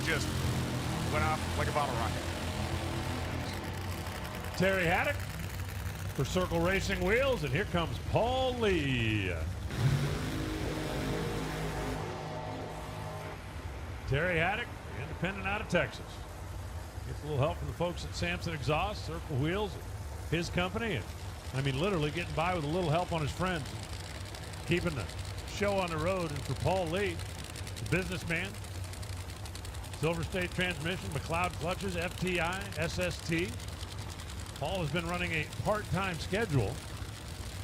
just went off like a bottle rocket. Terry Haddock for Circle Racing Wheels, and here comes Paul Lee. Terry Haddock, independent out of Texas. Gets a little help from the folks at Sampson Exhaust, Circle Wheels, his company. And I mean, literally getting by with a little help on his friends. Keeping the show on the road. And for Paul Lee, the businessman, Silver State Transmission, McLeod Clutches, FTI, SST. Paul has been running a part-time schedule,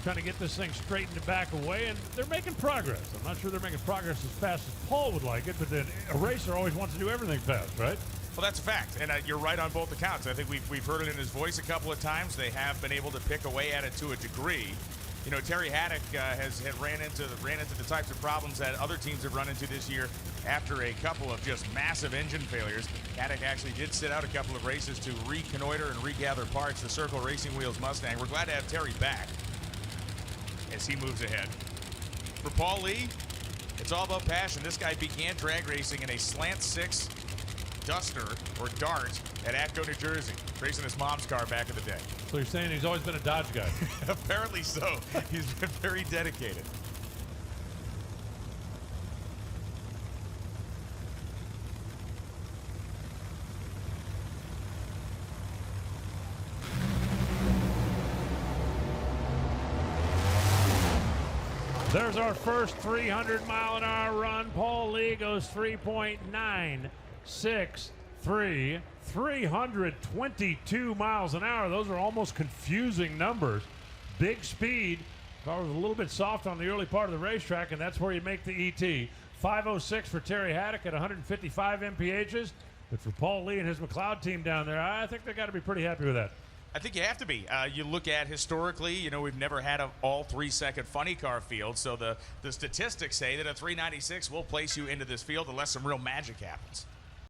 trying to get this thing straightened and back away, and they're making progress. I'm not sure they're making progress as fast as Paul would like it, but then a racer always wants to do everything fast, right? Well, that's a fact, and you're right on both accounts. I think we've heard it in his voice a couple of times. They have been able to pick away at it to a degree. You know, Terry Haddock has ran into the types of problems that other teams have run into this year after a couple of just massive engine failures. Haddock actually did sit out a couple of races to reconnoiter and regather parts. The Circle Racing Wheels Mustang. We're glad to have Terry back as he moves ahead. For Paul Lee, it's all about passion. This guy began drag racing in a Slant 6 Duster or Dart at Atco, New Jersey, racing his mom's car back in the day. So you're saying he's always been a Dodge guy? Apparently so. He's been very dedicated. There's our first 300-mile-an-hour run. Paul Lee goes 3.963, 322 miles an hour. Those are almost confusing numbers. Big speed. Car was a little bit soft on the early part of the racetrack, and that's where you make the ET. 506 for Terry Haddock at 155 MPHs. But for Paul Lee and his McLeod team down there, I think they've got to be pretty happy with that. I think you have to be. You look at historically, you know, we've never had an all 3-second funny car field, so the statistics say that a 396 will place you into this field unless some real magic happens.